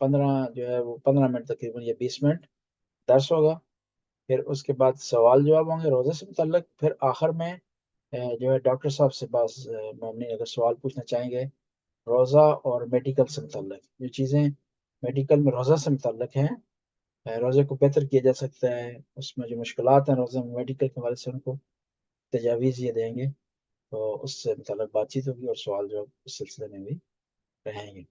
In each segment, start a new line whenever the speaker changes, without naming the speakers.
جو ہے وہ 15 منٹ تقریباً یا 20 منٹ درس ہوگا، پھر اس کے بعد سوال جواب ہوں گے روزے سے متعلق، پھر آخر میں جو ہے ڈاکٹر صاحب سے بس مامنین اگر سوال پوچھنا چاہیں گے روزہ اور میڈیکل سے متعلق، جو چیزیں میڈیکل میں روزہ سے متعلق ہیں، روزے کو بہتر کیا جا سکتا ہے، اس میں جو مشکلات ہیں روزے میں میڈیکل کے حوالے سے ان کو تجاویز یہ دیں گے، تو اس سے متعلق بات چیت ہوگی اور سوال جواب اس سلسلے میں بھی رہیں گے۔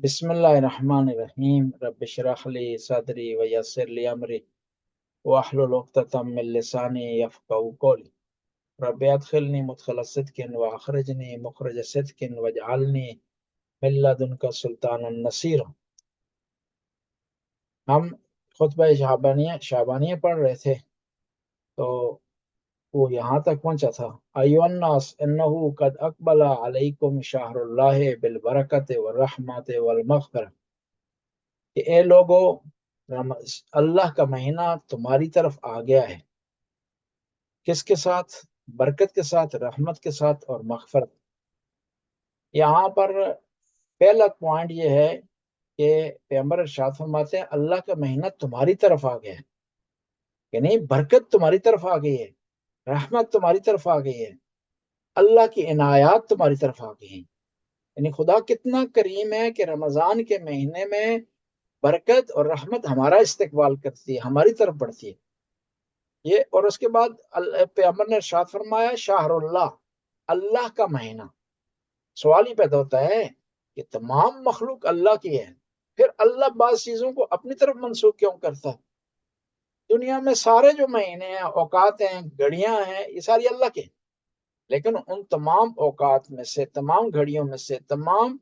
بسم اللہ الرحمن الرحیم، رب اشرح لی صدری ویسر لی امری واحلل عقدۃ من لسانی یفقهوا قولی رب ادخلنی مدخل صدق واخرجنی مخرج صدق واجعلنی من لدنک سلطانا نصیرا۔ ہم خطبہ شعبانیہ پڑھ رہے تھے، تو وہ یہاں تک پہنچا تھا ایھا الناس انہ قد اقبل علیکم شہر اللہ بالبرکۃ والرحمۃ والمغفرۃ، کہ اے لوگو اللہ کا مہینہ تمہاری طرف آ گیا ہے، کس کے ساتھ؟ برکت کے ساتھ، رحمت کے ساتھ اور مغفرت۔ یہاں پر پہلا پوائنٹ یہ ہے کہ پیغمبر ارشاد فرماتے ہیں اللہ کا مہینہ تمہاری طرف آ گیا ہے، یعنی برکت تمہاری طرف آ گئی ہے، رحمت تمہاری طرف آ گئی ہے، اللہ کی عنایات تمہاری طرف آ گئی ہیں۔ یعنی خدا کتنا کریم ہے کہ رمضان کے مہینے میں برکت اور رحمت ہمارا استقبال کرتی ہے، ہماری طرف بڑھتی ہے یہ۔ اور اس کے بعد پیغمبر نے ارشاد فرمایا شہر اللہ، اللہ کا مہینہ۔ سوال ہی پیدا ہوتا ہے کہ تمام مخلوق اللہ کی ہے، پھر اللہ بعض چیزوں کو اپنی طرف منسوخ کیوں کرتا ہے؟ دنیا میں سارے جو مہینے ہیں، اوقات ہیں، گھڑیاں ہیں، یہ ساری اللہ کے ہیں، لیکن ان تمام اوقات میں سے، تمام گھڑیوں میں سے، تمام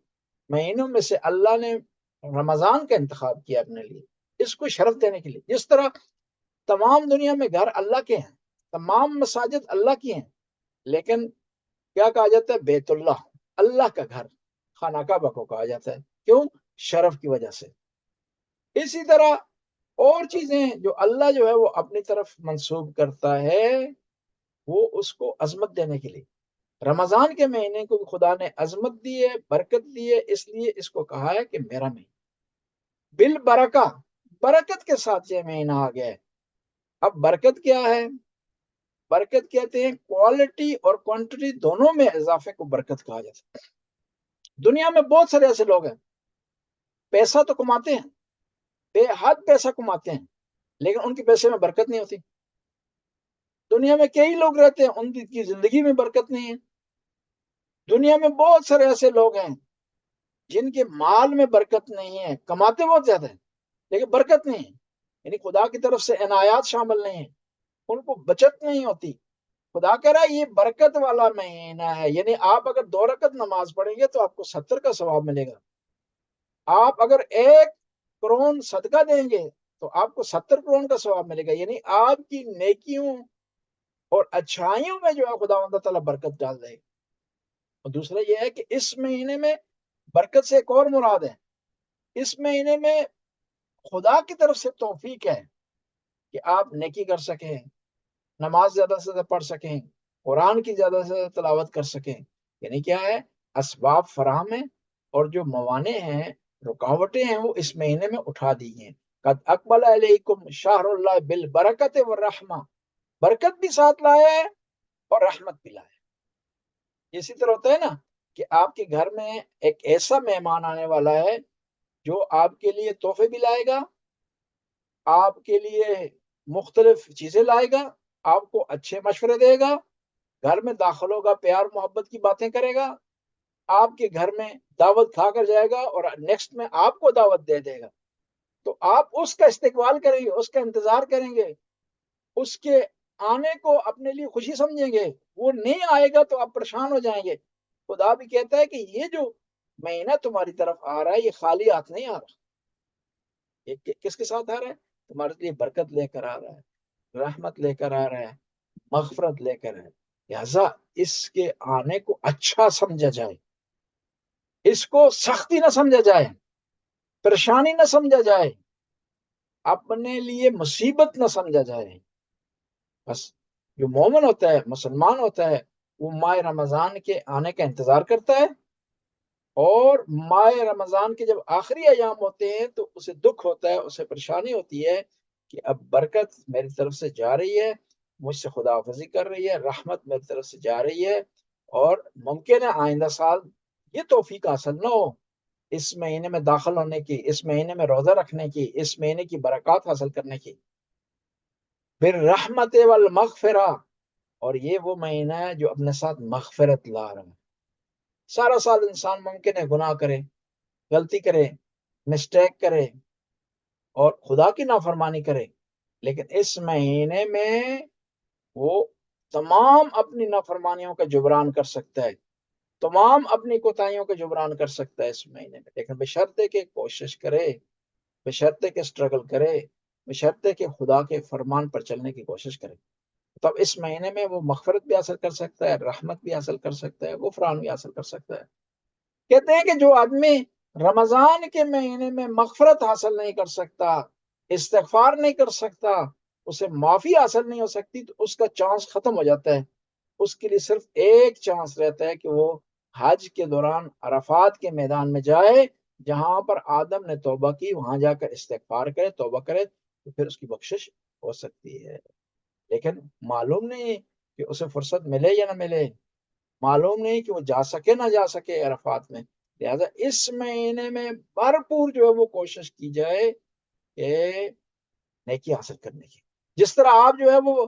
مہینوں میں سے اللہ نے رمضان کا انتخاب کیا اپنے لیے، اس کو شرف دینے کے لیے۔ جس طرح تمام دنیا میں گھر اللہ کے ہیں، تمام مساجد اللہ کی ہیں، لیکن کیا کہا جاتا ہے؟ بیت اللہ، اللہ کا گھر، خانہ کعبہ کو کہا جاتا ہے، کیوں؟ شرف کی وجہ سے۔ اسی طرح اور چیزیں جو اللہ جو ہے وہ اپنی طرف منسوب کرتا ہے، وہ اس کو عظمت دینے کے لیے۔ رمضان کے مہینے کو خدا نے عظمت دی ہے، برکت دی ہے، اس لیے اس کو کہا ہے کہ میرا مہینہ بالبرکہ، برکت کے ساتھ یہ مہینہ آ گیا ہے۔ اب برکت کیا ہے؟ برکت کہتے ہیں کوالٹی اور کوانٹٹی دونوں میں اضافے کو برکت کہا جاتا ہے۔ دنیا میں بہت سارے ایسے لوگ ہیں، پیسہ تو کماتے ہیں، بے حد پیسہ کماتے ہیں، لیکن ان کے پیسے میں برکت نہیں ہوتی۔ دنیا میں کئی لوگ رہتے ہیں، ان کی زندگی میں برکت نہیں ہے۔ دنیا میں بہت سارے ایسے لوگ ہیں جن کے مال میں برکت نہیں ہے، کماتے بہت زیادہ ہیں لیکن برکت نہیں ہے، یعنی خدا کی طرف سے عنایات شامل نہیں ہیں، ان کو بچت نہیں ہوتی۔ خدا کہہ رہا ہے یہ برکت والا مہینہ ہے، یعنی آپ اگر 2 رکعت نماز پڑھیں گے تو آپ کو 70 کا ثواب ملے گا۔ آپ اگر 1 کروڑ صدقہ دیں گے تو آپ کو 70 کروڑ کا ثواب ملے گا، یعنی آپ کی نیکیوں اور اچھائیوں میں جو ہے خدا تعالیٰ برکت ڈال دے گا۔ اور دوسرا یہ ہے کہ اس مہینے میں برکت سے ایک اور مراد ہے، اس مہینے میں خدا کی طرف سے توفیق ہے کہ آپ نیکی کر سکیں، نماز زیادہ سے زیادہ پڑھ سکیں، قرآن کی زیادہ سے زیادہ تلاوت کر سکیں۔ یعنی کیا ہے؟ اسباب فراہم ہیں اور جو موانع ہیں، رکاوٹیں ہیں، وہ اس مہینے میں اٹھا دی ہیں۔ قد اقبل علیکم شہر اللہ بالبرکۃ والرحمہ، برکت بھی ساتھ لایا ہے اور رحمت بھی لایا ہے۔ اسی طرح ہوتا ہے نا کہ آپ کے گھر میں ایک ایسا مہمان آنے والا ہے جو آپ کے لیے تحفے بھی لائے گا، آپ کے لیے مختلف چیزیں لائے گا، آپ کو اچھے مشورے دے گا، گھر میں داخل ہوگا، پیار محبت کی باتیں کرے گا، آپ کے گھر میں دعوت کھا کر جائے گا اور نیکسٹ میں آپ کو دعوت دے دے گا، تو آپ اس کا استقبال کریں گے، اس کا انتظار کریں گے، اس کے آنے کو اپنے لیے خوشی سمجھیں گے۔ وہ نہیں آئے گا تو آپ پریشان ہو جائیں گے۔ خدا بھی کہتا ہے کہ یہ جو مہینہ تمہاری طرف آ رہا ہے یہ خالی ہاتھ نہیں آ رہا، یہ کس کے ساتھ آ رہا ہے؟ تمہارے لیے برکت لے کر آ رہا ہے، رحمت لے کر آ رہا ہے، مغفرت لے کر ہے۔ لہذا اس کے آنے کو اچھا سمجھا جائے، اس کو سختی نہ سمجھا جائے، پریشانی نہ سمجھا جائے، اپنے لیے مصیبت نہ سمجھا جائے۔ بس جو مومن ہوتا ہے، مسلمان ہوتا ہے، وہ ماہ رمضان کے آنے کا انتظار کرتا ہے، اور ماہ رمضان کے جب آخری ایام ہوتے ہیں تو اسے دکھ ہوتا ہے، اسے پریشانی ہوتی ہے کہ اب برکت میری طرف سے جا رہی ہے، مجھ سے خدا حافظی کر رہی ہے، رحمت میری طرف سے جا رہی ہے، اور ممکن ہے آئندہ سال یہ توفیق حاصل نہ ہو اس مہینے میں داخل ہونے کی، اس مہینے میں روزہ رکھنے کی، اس مہینے کی برکات حاصل کرنے کی۔ پھر رحمت والمغفرہ، اور یہ وہ مہینہ ہے جو اپنے ساتھ مغفرت لا رہا ہے۔ سارا سال انسان ممکن ہے گناہ کرے، غلطی کرے، مسٹیک کرے اور خدا کی نافرمانی کرے، لیکن اس مہینے میں وہ تمام اپنی نافرمانیوں کا جبران کر سکتا ہے، تمام اپنی کوتاہیوں کا جبران کر سکتا ہے اس مہینے میں، لیکن بشرطے کہ کوشش کرے، بشرطے کہ اسٹرگل کرے، بشرطے کہ خدا کے فرمان پر چلنے کی کوشش کرے، تب اس مہینے میں وہ مغفرت بھی حاصل کر سکتا ہے، رحمت بھی حاصل کر سکتا ہے، غفران بھی حاصل کر سکتا ہے۔ کہتے ہیں کہ جو آدمی رمضان کے مہینے میں مغفرت حاصل نہیں کر سکتا، استغفار نہیں کر سکتا، اسے معافی حاصل نہیں ہو سکتی، تو اس کا چانس ختم ہو جاتا ہے۔ اس کے لیے صرف ایک چانس رہتا ہے کہ وہ حج کے دوران عرفات کے میدان میں جائے، جہاں پر آدم نے توبہ کی، وہاں جا کر استغفار کرے، توبہ کرے، تو پھر اس کی بخشش ہو سکتی ہے۔ لیکن معلوم نہیں کہ اسے فرصت ملے یا نہ ملے، معلوم نہیں کہ وہ جا سکے نہ جا سکے عرفات میں، لہذا اس مہینے میں بھرپور جو ہے وہ کوشش کی جائے کہ نیکی حاصل کرنے کی۔ جس طرح آپ جو ہے وہ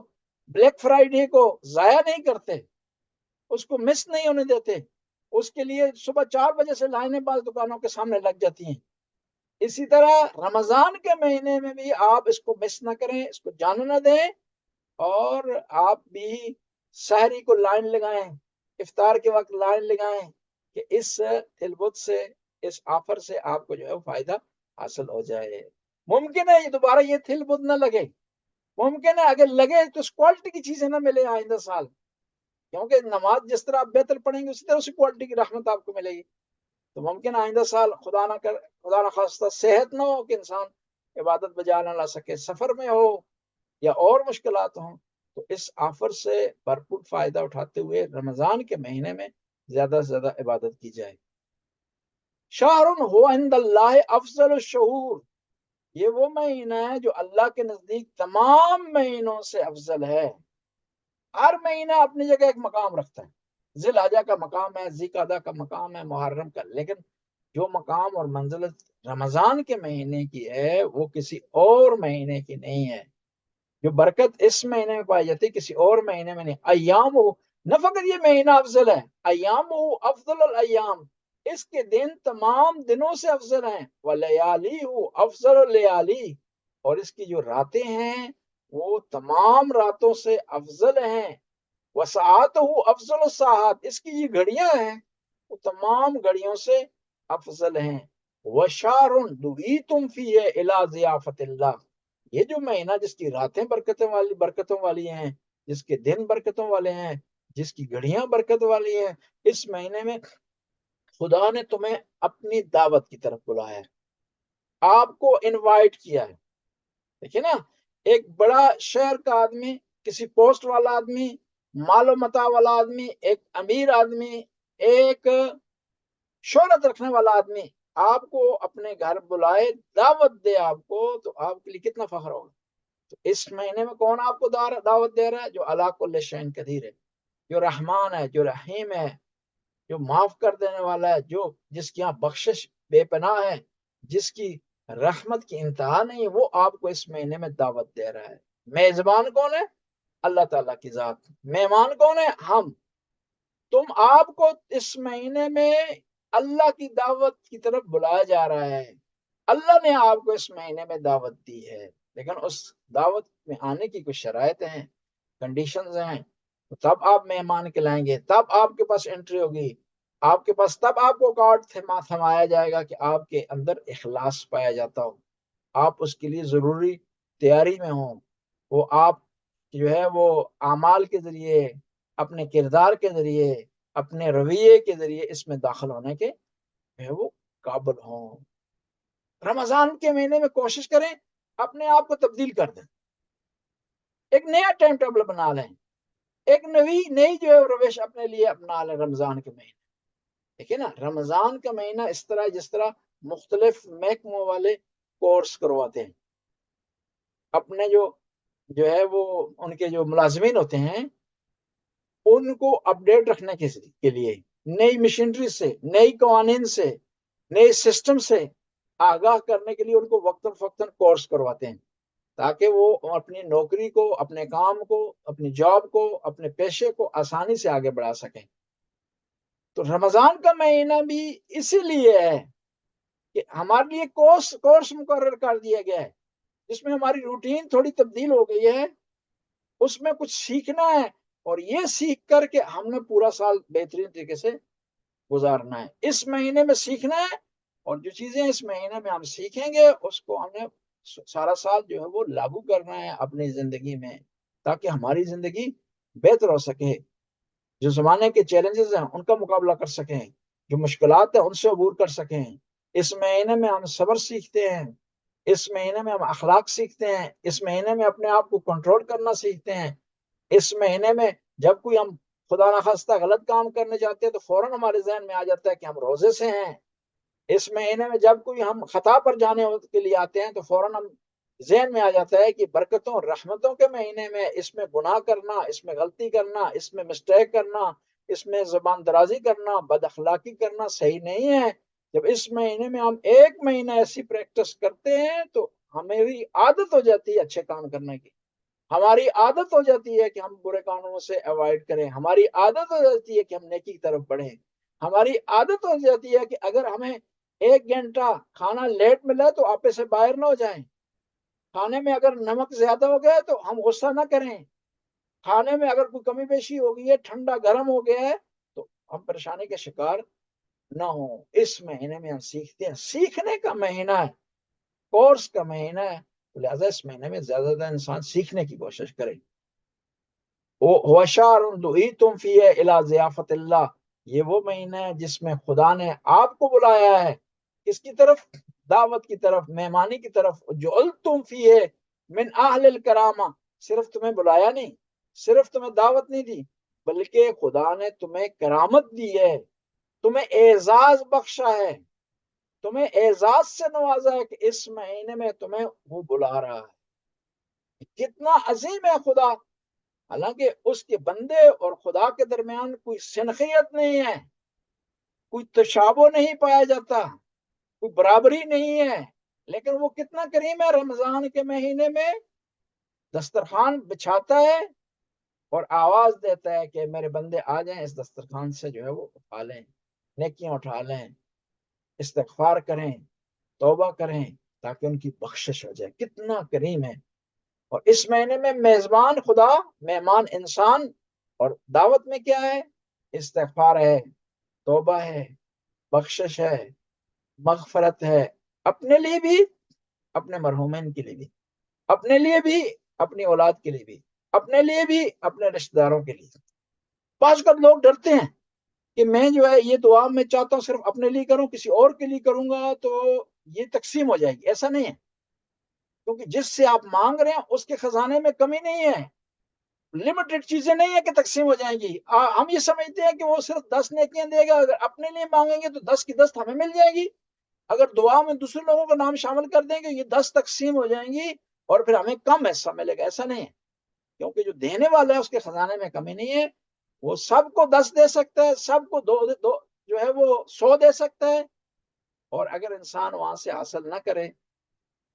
بلیک فرائیڈے کو ضائع نہیں کرتے، اس کو مس نہیں ہونے دیتے، اس کے لیے صبح 4 بجے سے لائنیں بعض دکانوں کے سامنے لگ جاتی ہیں، اسی طرح رمضان کے مہینے میں بھی آپ اس کو مس نہ کریں، اس کو جانے نہ دیں، اور آپ بھی سحری کو لائن لگائیں، افطار کے وقت لائن لگائیں کہ اس تلبت سے، اس آفر سے آپ کو جو ہے فائدہ حاصل ہو جائے۔ ممکن ہے یہ دوبارہ یہ تلبت نہ لگے، ممکن ہے اگر لگے تو اس کوالٹی کی چیزیں نہ ملے آئندہ سال، کیونکہ نماز جس طرح آپ بہتر پڑھیں گے اسی طرح اسی کوالٹی کی رحمت آپ کو ملے گی۔ تو ممکن آئندہ سال خدا نہ خواستہ صحت نہ ہو کہ انسان عبادت بجا نہ لا سکے، سفر میں ہو یا اور مشکلات ہوں، تو اس آفر سے بھرپور فائدہ اٹھاتے ہوئے رمضان کے مہینے میں زیادہ سے زیادہ عبادت کی جائے۔ شہر ہو عند اللہ افضل الشہور، یہ وہ مہینہ ہے جو اللہ کے نزدیک تمام مہینوں سے افضل ہے۔ ہر مہینہ اپنی جگہ ایک مقام رکھتا ہے، ذی الحجہ کا مقام ہے، ذی قعدہ کا مقام ہے، محرم کا، لیکن جو مقام اور منزلت رمضان کے مہینے کی ہے وہ کسی اور مہینے کی نہیں ہے۔ جو برکت اس مہینے میں پائی جاتی کسی اور مہینے میں نہیں۔ ایام ہو، نہ فقط یہ مہینہ افضل ہے، ایام ہو افضل الایام، اس کے دن تمام دنوں سے افضل ہیں، ولیالی ہو افضل اللیالی، اور اس کی جو راتیں ہیں وہ تمام راتوں سے افضل ہیں، وساعت ہو افضل الساعات، اس کی یہ گھڑیاں ہیں وہ تمام گھڑیوں سے افضل ہیں، وشار دویتم فیہ الی ضیافت اللہ، یہ جو مہینہ جس کی راتیں برکتوں والی ہیں، جس کے دن برکتوں والے ہیں، جس کی گھڑیاں برکت والی ہیں، اس مہینے میں خدا نے تمہیں اپنی دعوت کی طرف بلایا ہے، آپ کو انوائٹ کیا ہے۔ دیکھیے نا، ایک بڑا شہر کا آدمی، کسی پوسٹ والا آدمی، مال و متاع والا آدمی، ایک امیر آدمی، ایک شہرت رکھنے والا آدمی آپ کو اپنے گھر بلائے، دعوت دے آپ کو، تو آپ کے لیے کتنا فخر ہوگا۔ تو اس مہینے میں کون آپ کو دعوت دے رہا ہے؟ جو علی کل شیء قدیر ہے، جو رحمان ہے، جو رحیم ہے، جو معاف کر دینے والا ہے، جس کی یہاں بخشش بے پناہ ہے، جس کی رحمت کی انتہا نہیں، وہ آپ کو اس مہینے میں دعوت دے رہا ہے۔ میزبان کون ہے؟ اللہ تعالیٰ کی ذات۔ مہمان کون ہے؟ ہم۔ آپ کو اس مہینے میں اللہ کی دعوت کی طرف بلایا جا رہا ہے، اللہ نے آپ کو اس مہینے میں دعوت دی ہے، لیکن اس دعوت میں آنے کی کچھ شرائط ہیں، کنڈیشنز ہیں، تب آپ مہمان کہلائیں گے، تب آپ کے پاس انٹری ہوگی، آپ کے پاس تب آپ کو کارڈ تھمایا جائے گا کہ آپ کے اندر اخلاص پایا جاتا ہو، آپ اس کے لیے ضروری تیاری میں ہوں، وہ آپ جو ہے وہ اعمال کے ذریعے، اپنے کردار کے ذریعے، اپنے رویے کے ذریعے اس میں داخل ہونے کے وہ قابل ہوں۔ رمضان کے مہینے میں کوشش کریں اپنے آپ کو تبدیل کر دیں، ایک نیا ٹائم ٹیبل بنا لیں، ایک نئی جو ہے روش اپنے لیے اپنا لیں رمضان کے مہینے۔ دیکھیں نا، رمضان کا مہینہ اس طرح جس طرح مختلف محکموں والے کورس کرواتے ہیں، اپنے جو ہے وہ ان کے جو ملازمین ہوتے ہیں ان کو اپڈیٹ رکھنے کے لیے نئی مشینری سے، نئی قوانین سے، نئے سسٹم سے آگاہ کرنے کے لیے ان کو وقتاً فوقتاً کورس کرواتے ہیں، تاکہ وہ اپنی نوکری کو، اپنے کام کو، اپنی جاب کو، اپنے پیشے کو آسانی سے آگے بڑھا سکیں۔ تو رمضان کا مہینہ بھی اسی لیے ہے کہ ہمارے لیے کورس مقرر کر دیا گیا ہے، جس میں ہماری روٹین تھوڑی تبدیل ہو گئی ہے، اس میں کچھ سیکھنا ہے، اور یہ سیکھ کر کے ہم نے پورا سال بہترین طریقے سے گزارنا ہے۔ اس مہینے میں سیکھنا ہے، اور جو چیزیں اس مہینے میں ہم سیکھیں گے اس کو ہم نے سارا سال جو ہے وہ لاگو کرنا ہے اپنی زندگی میں، تاکہ ہماری زندگی بہتر ہو سکے، جو زمانے کے چیلنجز ہیں ان کا مقابلہ کر سکیں، جو مشکلات ہیں ان سے عبور کر سکیں۔ اس مہینے میں ہم صبر سیکھتے ہیں، اس مہینے میں ہم اخلاق سیکھتے ہیں، اس مہینے میں اپنے آپ کو کنٹرول کرنا سیکھتے ہیں، اس مہینے میں جب کوئی ہم خدا نخواستہ غلط کام کرنے جاتے ہیں تو فوراً ہمارے ذہن میں آ جاتا ہے کہ ہم روزے سے ہیں۔ اس مہینے میں جب کوئی ہم خطا پر جانے کے لیے آتے ہیں تو فوراً ہم ذہن میں آ جاتا ہے کہ برکتوں اور رحمتوں کے مہینے میں اس میں گناہ کرنا، اس میں غلطی کرنا، اس میں مسٹیک کرنا، اس میں زبان درازی کرنا، بد اخلاقی کرنا صحیح نہیں ہے۔ جب اس مہینے میں ہم ایک مہینہ ایسی پریکٹس کرتے ہیں تو ہماری عادت ہو جاتی ہے اچھے کام کرنے کی، ہماری عادت ہو جاتی ہے کہ ہم برے کاموں سے اوائڈ کریں، ہماری عادت ہو جاتی ہے کہ ہم نیکی کی طرف بڑھیں، ہماری عادت ہو جاتی ہے کہ اگر ہمیں 1 گھنٹہ کھانا لیٹ ملا تو آپے سے باہر نہ ہو جائیں، کھانے میں اگر نمک زیادہ ہو گیا تو ہم غصہ نہ کریں، کھانے میں اگر کوئی کمی بیشی ہو گئی ہے، ٹھنڈا گرم ہو گیا ہے تو ہم پریشانی کے شکار نہ ہوں۔ اس مہینے میں ہم سیکھتے ہیں، سیکھنے کا مہینہ ہے، کورس کا مہینہ ہے، لہذا اس مہینے میں زیادہ زیادہ انسان سیکھنے کی کوشش کرے۔ وَشَهْرٌ دُعِيتُمْ فِيهِ إِلَىٰ ضِيَافَةِ اللَّهِ، یہ وہ مہینہ ہے جس میں خدا نے آپ کو بلایا ہے، کس کی طرف؟ دعوت کی طرف، مہمانی کی طرف۔ جُعِلْتُمْ فِيهِ مِنْ أَهْلِ الْكَرَامَةِ، صرف تمہیں بلایا نہیں، صرف تمہیں دعوت نہیں دی، بلکہ خدا نے تمہیں کرامت دی ہے، تمہیں اعزاز بخشا ہے، تمہیں اعزاز سے نوازا ہے کہ اس مہینے میں تمہیں وہ بلا رہا ہے۔ کتنا عظیم ہے خدا! حالانکہ اس کے بندے اور خدا کے درمیان کوئی سنخیت نہیں ہے، کوئی تشابہ نہیں پایا جاتا، کوئی برابری نہیں ہے، لیکن وہ کتنا کریم ہے، رمضان کے مہینے میں دسترخوان بچھاتا ہے اور آواز دیتا ہے کہ میرے بندے آ جائیں، اس دسترخوان سے جو ہے وہ اٹھا لیں، نیکیاں اٹھا لیں، استغفار کریں، توبہ کریں، تاکہ ان کی بخشش ہو جائے۔ کتنا کریم ہے! اور اس مہینے میں میزبان خدا، مہمان انسان، اور دعوت میں کیا ہے؟ استغفار ہے، توبہ ہے، بخشش ہے، مغفرت ہے، اپنے لیے بھی، اپنے مرحومین کے لیے بھی، اپنے لیے بھی، اپنی اولاد کے لیے بھی، اپنے لیے بھی، اپنے رشتہ داروں کے لیے۔ بعض اوقات لوگ ڈرتے ہیں کہ میں جو ہے یہ دعا میں چاہتا ہوں صرف اپنے لیے کروں، کسی اور کے لیے کروں گا تو یہ تقسیم ہو جائے گی۔ ایسا نہیں ہے، کیونکہ جس سے آپ مانگ رہے ہیں اس کے خزانے میں کمی نہیں ہے، لمیٹڈ چیزیں نہیں ہے کہ تقسیم ہو جائیں گی۔ ہم یہ سمجھتے ہیں کہ وہ صرف 10 نیکیاں دے گا، اگر اپنے لیے مانگیں گے تو 10 کی 10 ہمیں مل جائے گی، اگر دعا میں دوسرے لوگوں کا نام شامل کر دیں گے یہ 10 تقسیم ہو جائیں گی اور پھر ہمیں کم حصہ ملے گا۔ ایسا نہیں ہے، کیونکہ جو دینے والا ہے اس کے خزانے میں کمی نہیں ہے، وہ سب کو 10 دے سکتا ہے، سب کو دو جو ہے وہ 100 دے سکتا ہے، اور اگر انسان وہاں سے حاصل نہ کرے،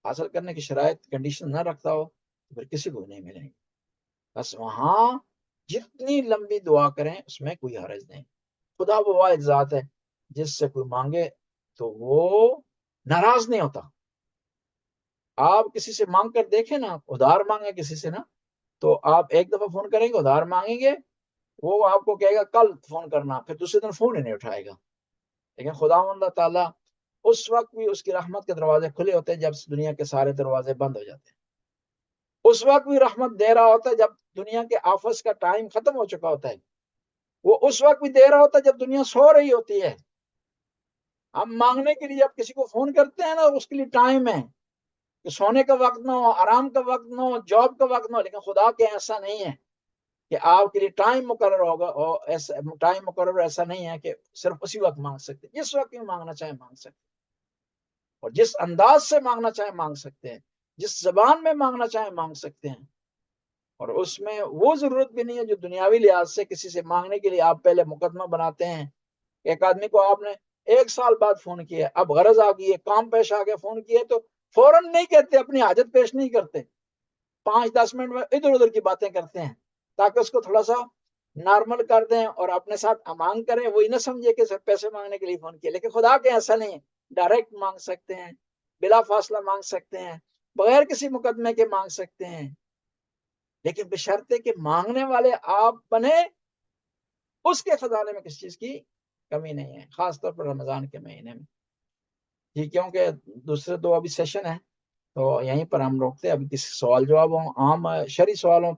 حاصل کرنے کی شرائط کنڈیشن نہ رکھتا ہو تو پھر کسی کو نہیں ملیں گے۔ بس وہاں جتنی لمبی دعا کریں اس میں کوئی حرج نہیں۔ خدا وہ واحد ذات ہے جس سے کوئی مانگے تو وہ ناراض نہیں ہوتا۔ آپ کسی سے مانگ کر دیکھیں نا، ادھار مانگے کسی سے نا، تو آپ ایک دفعہ فون کریں گے، ادھار مانگیں گے، وہ آپ کو کہے گا کل فون کرنا، پھر دوسرے دن فون ہی نہیں اٹھائے گا۔ لیکن خدا اللہ تعالیٰ اس وقت بھی اس کی رحمت کے دروازے کھلے ہوتے ہیں جب دنیا کے سارے دروازے بند ہو جاتے ہیں، اس وقت بھی رحمت دے رہا ہوتا ہے جب دنیا کے آفس کا ٹائم ختم ہو چکا ہوتا ہے، وہ اس وقت بھی دے رہا ہوتا ہے جب دنیا سو رہی ہوتی ہے۔ ہم مانگنے کے لیے جب کسی کو فون کرتے ہیں نا اس کے لیے ٹائم ہے کہ سونے کا وقت نہ ہو، آرام کا وقت نہ ہو، جاب کا وقت نہ ہو، لیکن خدا کے ایسا نہیں ہے کہ آپ کے لیے ٹائم مقرر ہوگا، اور ایسا ٹائم مقرر ایسا نہیں ہے کہ صرف اسی وقت مانگ سکتے، جس وقت میں مانگنا چاہیں مانگ سکتے، اور جس انداز سے مانگنا چاہیں مانگ سکتے ہیں، جس زبان میں مانگنا چاہیں مانگ سکتے ہیں، اور اس میں وہ ضرورت بھی نہیں ہے جو دنیاوی لحاظ سے کسی سے مانگنے کے لیے آپ پہلے مقدمہ بناتے ہیں۔ ایک آدمی کو آپ نے 1 سال بعد فون کیا، اب غرض آ گئی ہے، کام پیش آ گیا، فون کیا تو فوراً نہیں کہتے، اپنی حاجت پیش نہیں کرتے، 5-10 منٹ میں ادھر ادھر کی باتیں کرتے ہیں تاکہ اس کو تھوڑا سا نارمل کر دیں اور اپنے ساتھ امانگ کریں، وہی نہ سمجھے کہ صرف پیسے مانگنے کے لیے فون کیا۔ لیکن خدا کے ایسا نہیں ہے، ڈائریکٹ مانگ سکتے ہیں، بلا فاصلہ مانگ سکتے ہیں، بغیر کسی مقدمے کے مانگ سکتے ہیں، لیکن بشرطے کہ مانگنے والے آپ بنے، اس کے خزانے میں کسی چیز کی کمی نہیں ہے، خاص طور پر رمضان کے مہینے میں۔ جی، کیونکہ دوسرے 2 ابھی سیشن ہیں تو یہیں پر ہم روکتے ہیں، ابھی کسی سوال جواب ہوں، عام شرعی سوالوں